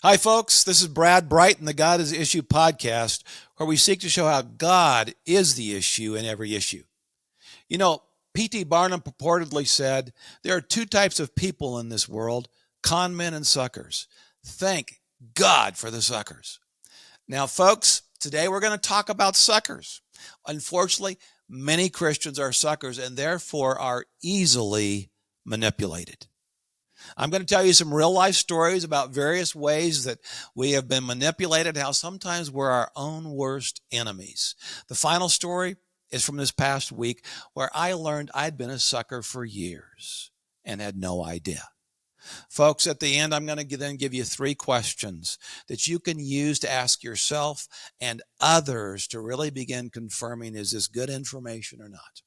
Hi, folks. This is Brad Brighton, the God is Issue podcast, where we seek to show how God is the issue in every issue. You know, P.T. Barnum purportedly said, there are two types of people in this world, con men and suckers. Thank God for the suckers. Now, folks, today we're going to talk about suckers. Unfortunately, many Christians are suckers and therefore are easily manipulated. I'm going to tell you some real life stories about various ways that we have been manipulated, how sometimes we're our own worst enemies. The final story is from this past week where I learned I'd been a sucker for years and had no idea. Folks, at the end, I'm going to then give you 3 questions that you can use to ask yourself and others to really begin confirming, is this good information or not?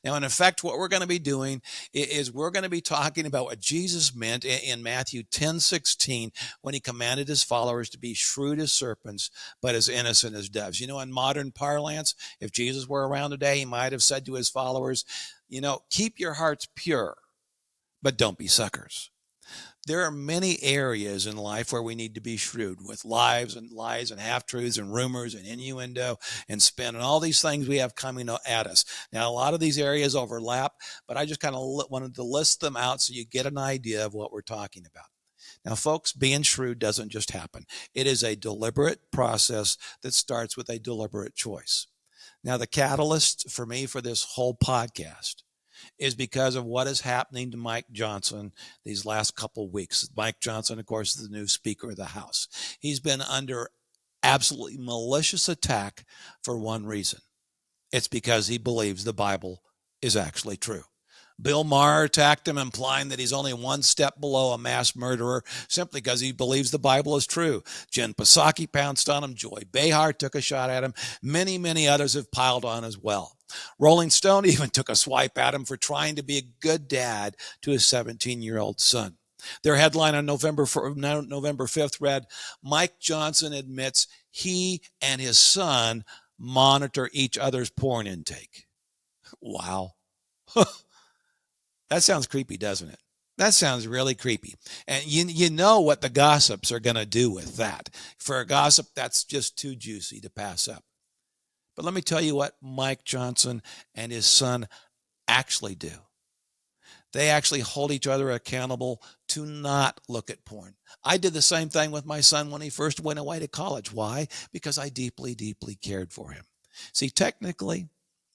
Now, in effect, what we're going to be doing is we're going to be talking about what Jesus meant in Matthew 10:16 when he commanded his followers to be shrewd as serpents, but as innocent as doves. You know, in modern parlance, if Jesus were around today, he might have said to his followers, keep your hearts pure, but don't be suckers. There are many areas in life where we need to be shrewd with lies and half-truths and rumors and innuendo and spin and all these things we have coming at us. Now, a lot of these areas overlap, but I just kind of wanted to list them out so you get an idea of what we're talking about. Now, folks, being shrewd doesn't just happen. It is a deliberate process that starts with a deliberate choice. Now, the catalyst for me for this whole podcast is because of what is happening to Mike Johnson these last couple of weeks. Mike Johnson, of course, is the new Speaker of the House. He's been under absolutely malicious attack for one reason. It's because he believes the Bible is actually true. Bill Maher attacked him, implying that he's only one step below a mass murderer simply because he believes the Bible is true. Jen Psaki pounced on him. Joy Behar took a shot at him. Many, many others have piled on as well. Rolling Stone even took a swipe at him for trying to be a good dad to his 17-year-old son. Their headline on November 5th read, Mike Johnson admits he and his son monitor each other's porn intake. Wow. That sounds creepy, doesn't it? That sounds really creepy. And you know what the gossips are going to do with that. For a gossip, that's just too juicy to pass up. But let me tell you what Mike Johnson and his son actually do. They actually hold each other accountable to not look at porn. I did the same thing with my son when he first went away to college. Why? Because I deeply, deeply cared for him. See, technically,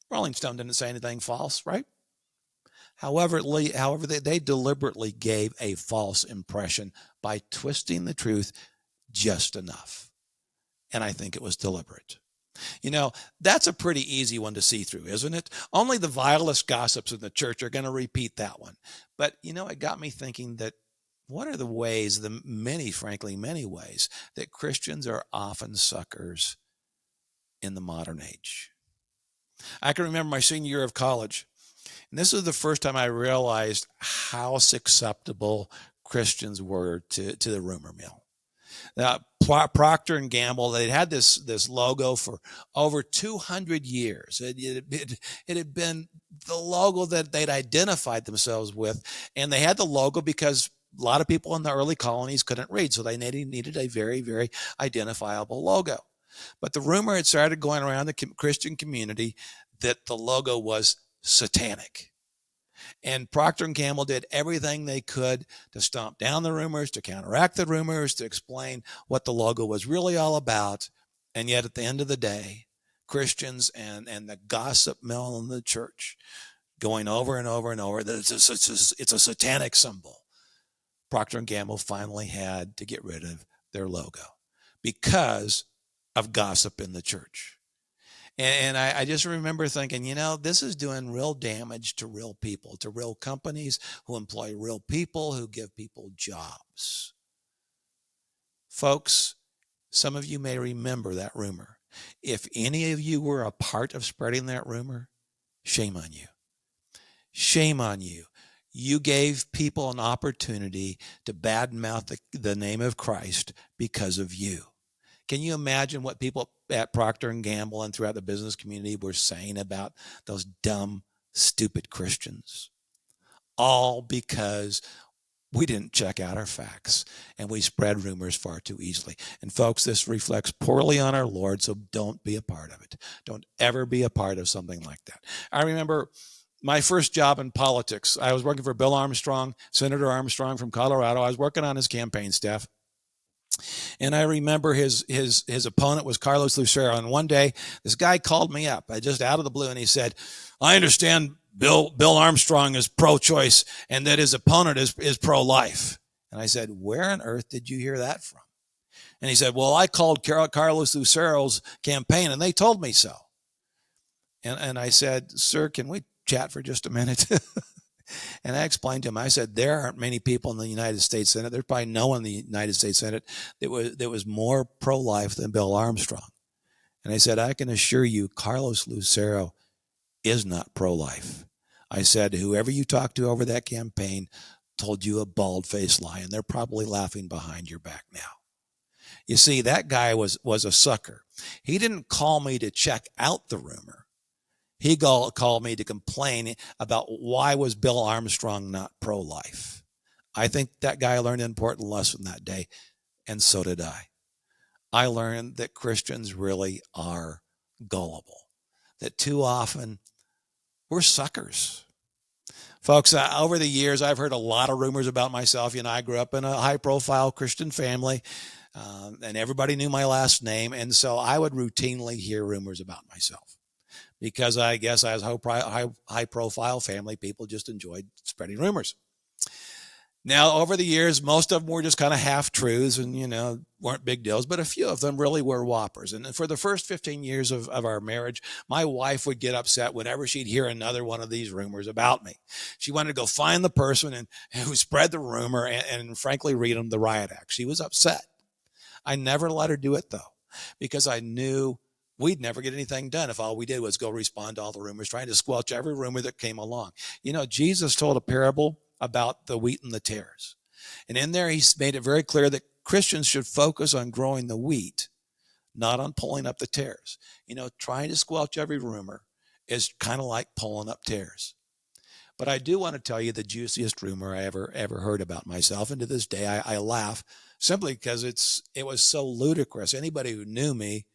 Rolling Stone didn't say anything false, right? However, they deliberately gave a false impression by twisting the truth just enough. And I think it was deliberate. That's a pretty easy one to see through, isn't it? Only the vilest gossips in the church are going to repeat that one. But, it got me thinking that what are the ways, many ways, that Christians are often suckers in the modern age? I can remember my senior year of college. And this is the first time I realized how susceptible Christians were to the rumor mill. Now, Procter & Gamble, they'd had this logo for over 200 years. It had been the logo that they'd identified themselves with. And they had the logo because a lot of people in the early colonies couldn't read. So they needed a very, very identifiable logo. But the rumor had started going around the Christian community that the logo was satanic. And Procter & Gamble did everything they could to stomp down the rumors, to counteract the rumors, to explain what the logo was really all about. And yet at the end of the day, Christians and the gossip mill in the church going over and over and over that it's a satanic symbol. Procter & Gamble finally had to get rid of their logo because of gossip in the church. And I just remember thinking, this is doing real damage to real people, to real companies who employ real people, who give people jobs. Folks, some of you may remember that rumor. If any of you were a part of spreading that rumor, shame on you. Shame on you. You gave people an opportunity to badmouth the name of Christ because of you. Can you imagine what people at Procter & Gamble and throughout the business community were saying about those dumb, stupid Christians? All because We didn't check out our facts, and we spread rumors far too easily. And folks, this reflects poorly on our Lord, so don't be a part of it. Don't ever be a part of something like that. I remember my first job in politics. I was working for Bill Armstrong, Senator Armstrong from Colorado. I was working on his campaign staff. And I remember his opponent was Carlos Lucero. And one day, this guy called me up, just out of the blue, and he said, I understand Bill Armstrong is pro-choice and that his opponent is pro-life. And I said, where on earth did you hear that from? And he said, well, I called Carlos Lucero's campaign and they told me so. And I said, sir, can we chat for just a minute? And I explained to him, I said, there aren't many people in the United States Senate. There's probably no one in the United States Senate that was more pro-life than Bill Armstrong. And I said, I can assure you, Carlos Lucero is not pro-life. I said, whoever you talked to over that campaign told you a bald-faced lie, and they're probably laughing behind your back now. You see, that guy was a sucker. He didn't call me to check out the rumor. He called me to complain about why was Bill Armstrong not pro-life. I think that guy learned an important lesson that day, and so did I. I learned that Christians really are gullible, that too often we're suckers. Folks, over the years, I've heard a lot of rumors about myself. You know, I grew up in a high-profile Christian family, and everybody knew my last name, and so I would routinely hear rumors about myself. Because I guess as high-profile family, people just enjoyed spreading rumors. Now, over the years, most of them were just kind of half-truths and, weren't big deals, but a few of them really were whoppers. And for the first 15 years of our marriage, my wife would get upset whenever she'd hear another one of these rumors about me. She wanted to go find the person who spread the rumor and frankly, read them the riot act. She was upset. I never let her do it, though, because I knew we'd never get anything done if all we did was go respond to all the rumors, trying to squelch every rumor that came along. Jesus told a parable about the wheat and the tares. And in there, he made it very clear that Christians should focus on growing the wheat, not on pulling up the tares. Trying to squelch every rumor is kind of like pulling up tares. But I do want to tell you the juiciest rumor I ever heard about myself. And to this day, I laugh simply because it was so ludicrous. Anybody who knew me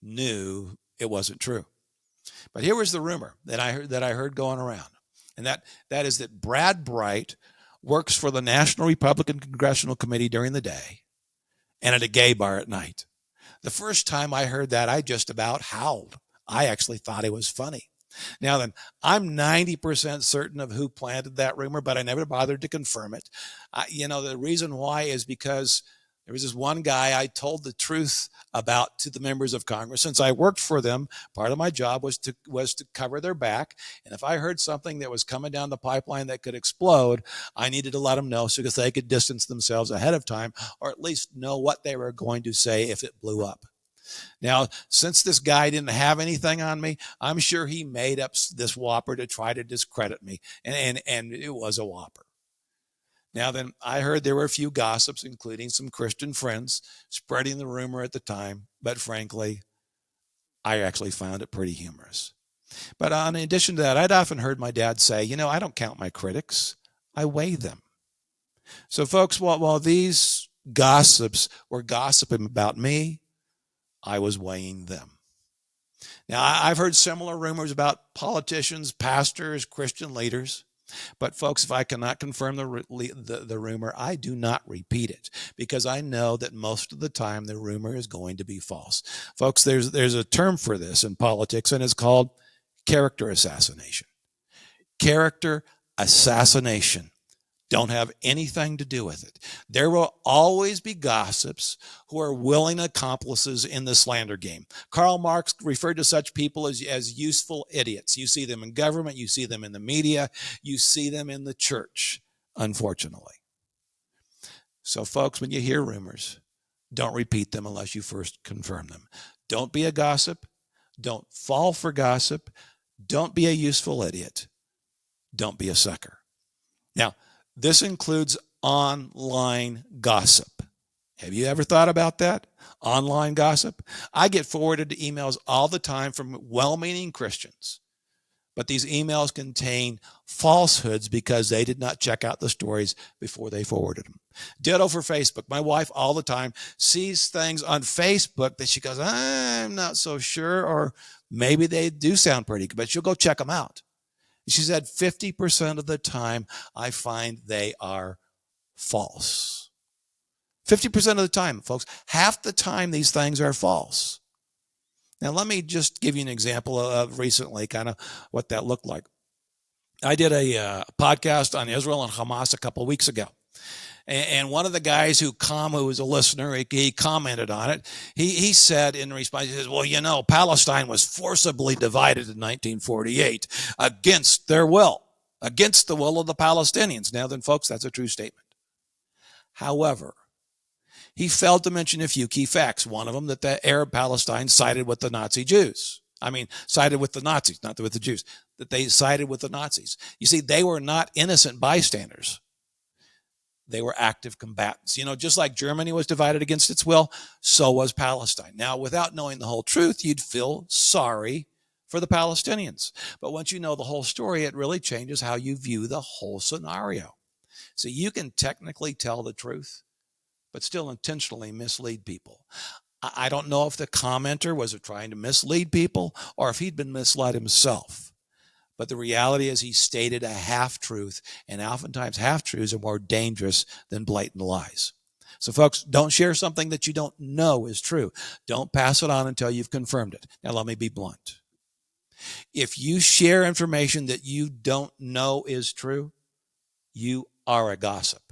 knew it wasn't true. But here was the rumor that I heard going around, and that is that Brad Bright works for the National Republican Congressional Committee during the day and at a gay bar at night. The first time I heard that, I just about howled. I actually thought it was funny. Now then, I'm 90% certain of who planted that rumor, but I never bothered to confirm it. The reason why is because there was this one guy I told the truth about to the members of Congress. Since I worked for them, part of my job was to cover their back. And if I heard something that was coming down the pipeline that could explode, I needed to let them know so that they could distance themselves ahead of time, or at least know what they were going to say if it blew up. Now, since this guy didn't have anything on me, I'm sure he made up this whopper to try to discredit me. And it was a whopper. Now then, I heard there were a few gossips, including some Christian friends, spreading the rumor at the time. But frankly, I actually found it pretty humorous. But in addition to that, I'd often heard my dad say, I don't count my critics. I weigh them. So folks, while these gossips were gossiping about me, I was weighing them. Now, I've heard similar rumors about politicians, pastors, Christian leaders. But folks, if I cannot confirm the rumor, I do not repeat it, because I know that most of the time the rumor is going to be false. Folks, there's a term for this in politics, and it's called character assassination. Character assassination. Don't have anything to do with it. There will always be gossips who are willing accomplices in the slander game. Karl Marx referred to such people as useful idiots. You see them in government, you see them in the media, you see them in the church, unfortunately. So folks, when you hear rumors, don't repeat them unless you first confirm them. Don't be a gossip. Don't fall for gossip. Don't be a useful idiot. Don't be a sucker. Now, this includes online gossip. Have you ever thought about that? Online gossip? I get forwarded emails all the time from well-meaning Christians, But these emails contain falsehoods because they did not check out the stories before they forwarded them. Ditto for Facebook. My wife all the time sees things on Facebook that she goes, I'm not so sure, or maybe they do sound pretty good, but she'll go check them out. She said 50% of the time I find they are false. 50% of the time, folks. Half the time these things are false. Now, let me just give you an example of recently kind of what that looked like. I did a podcast on Israel and Hamas a couple of weeks ago. And one of the guys who was a listener, he commented on it. He said in response, he says, well, you know, Palestine was forcibly divided in 1948 against their will, against the will of the Palestinians. Now then, folks, that's a true statement. However, he failed to mention a few key facts. One of them, that the Arab Palestine sided with the Nazi Jews. Sided with the Nazis, not with the Jews. That they sided with the Nazis. You see, they were not innocent bystanders. They were active combatants. You know, just like Germany was divided against its will, so was Palestine. Now, without knowing the whole truth, you'd feel sorry for the Palestinians. But once you know the whole story, it really changes how you view the whole scenario. So you can technically tell the truth, but still intentionally mislead people. I don't know if the commenter was trying to mislead people or if he'd been misled himself. But the reality is he stated a half-truth, and oftentimes half-truths are more dangerous than blatant lies. So, folks, don't share something that you don't know is true. Don't pass it on until you've confirmed it. Now, let me be blunt. If you share information that you don't know is true, you are a gossip.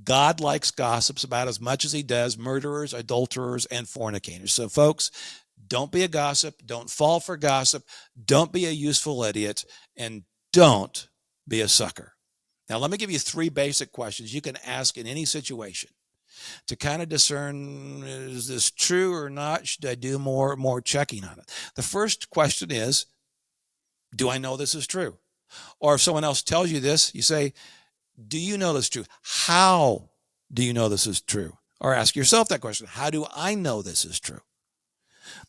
God likes gossips about as much as he does murderers, adulterers, and fornicators. So, folks, don't be a gossip. Don't fall for gossip. Don't be a useful idiot. And don't be a sucker. Now, let me give you 3 basic questions you can ask in any situation to kind of discern, is this true or not? Should I do more checking on it? The first question is, do I know this is true? Or if someone else tells you this, you say, do you know this is true? How do you know this is true? Or ask yourself that question. How do I know this is true?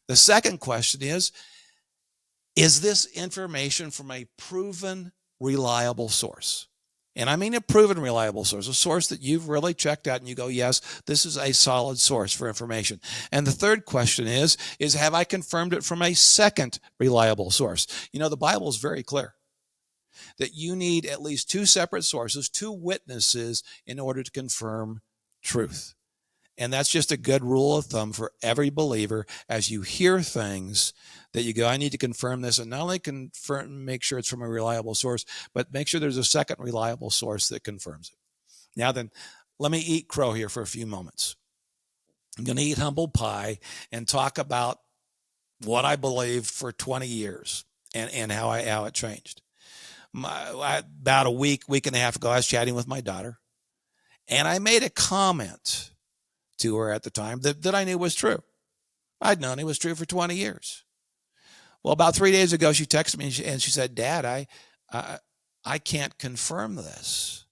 The second question is this information from a proven, reliable source? And I mean a proven, reliable source, a source that you've really checked out and you go, yes, this is a solid source for information. And the third question is have I confirmed it from a second reliable source? You know, the Bible is very clear that you need at least 2 separate sources, 2 witnesses in order to confirm truth. And that's just a good rule of thumb for every believer. As you hear things that you go, I need to confirm this, and not only make sure it's from a reliable source, but make sure there's a second reliable source that confirms it. Now then, let me eat crow here for a few moments. I'm going to eat humble pie and talk about what I believed for 20 years and how it changed. About a week and a half ago, I was chatting with my daughter, and I made a comment to her at the time that I knew was true. I'd known it was true for 20 years. Well, about 3 days ago, she texted me and she said, Dad, I can't confirm this.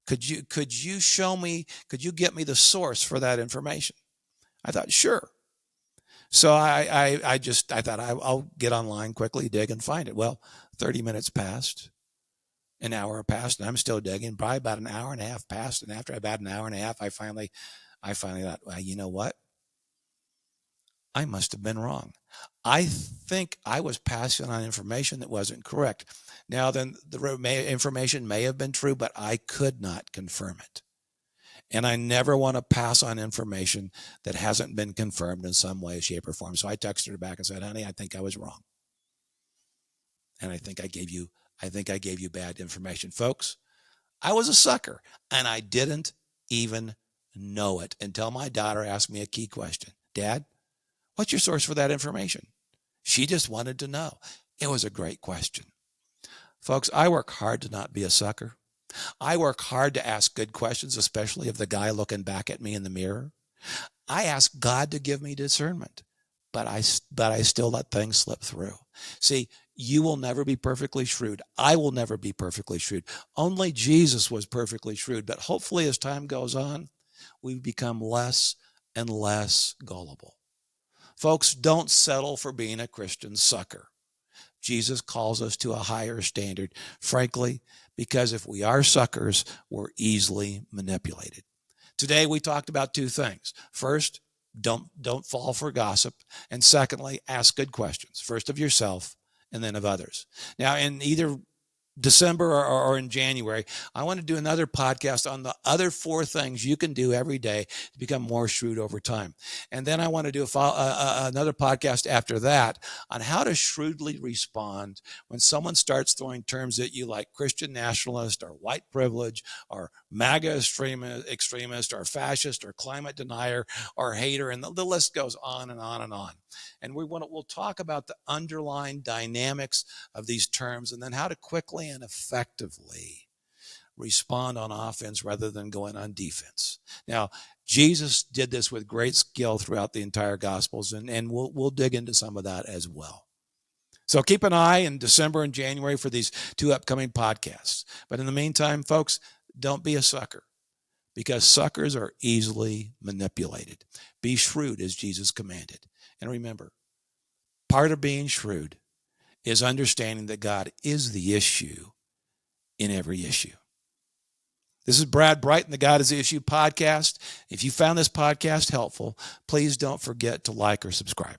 Could you show me, could you get me the source for that information? I thought, sure. So I thought I'll get online quickly, dig and find it. Well, 30 minutes passed. An hour passed, and I'm still digging. Probably about an hour and a half passed. And after about an hour and a half, I finally thought, well, you know what? I must have been wrong. I think I was passing on information that wasn't correct. Now, then, the information may have been true, but I could not confirm it. And I never want to pass on information that hasn't been confirmed in some way, shape, or form. So I texted her back and said, honey, I think I was wrong. And I think I gave you bad information. Folks, I was a sucker, and I didn't even know it until my daughter asked me a key question. Dad, what's your source for that information? She just wanted to know. It was a great question. Folks, I work hard to not be a sucker. I work hard to ask good questions, especially of the guy looking back at me in the mirror. I ask God to give me discernment, but I still let things slip through. See, you will never be perfectly shrewd. I will never be perfectly shrewd. Only Jesus was perfectly shrewd, but hopefully as time goes on, we become less and less gullible. Folks, don't settle for being a Christian sucker. Jesus calls us to a higher standard, frankly, because if we are suckers, we're easily manipulated. Today, we talked about two things. First, don't fall for gossip. And secondly, ask good questions, first of yourself and then of others. Now, in either December or in January, I want to do another podcast on the other 4 things you can do every day to become more shrewd over time. And then I want to do another podcast after that on how to shrewdly respond when someone starts throwing terms at you like Christian nationalist or white privilege or MAGA extremist or fascist or climate denier or hater. And the list goes on and on and on. And we'll talk about the underlying dynamics of these terms and then how to quickly and effectively respond on offense rather than going on defense. Now, Jesus did this with great skill throughout the entire Gospels, and we'll dig into some of that as well. So keep an eye in December and January for these 2 upcoming podcasts. But in the meantime, folks, don't be a sucker, because suckers are easily manipulated. Be shrewd as Jesus commanded. And remember, part of being shrewd is understanding that God is the issue in every issue. This is Brad Brighton, the God is the Issue podcast. If you found this podcast helpful, please don't forget to like or subscribe.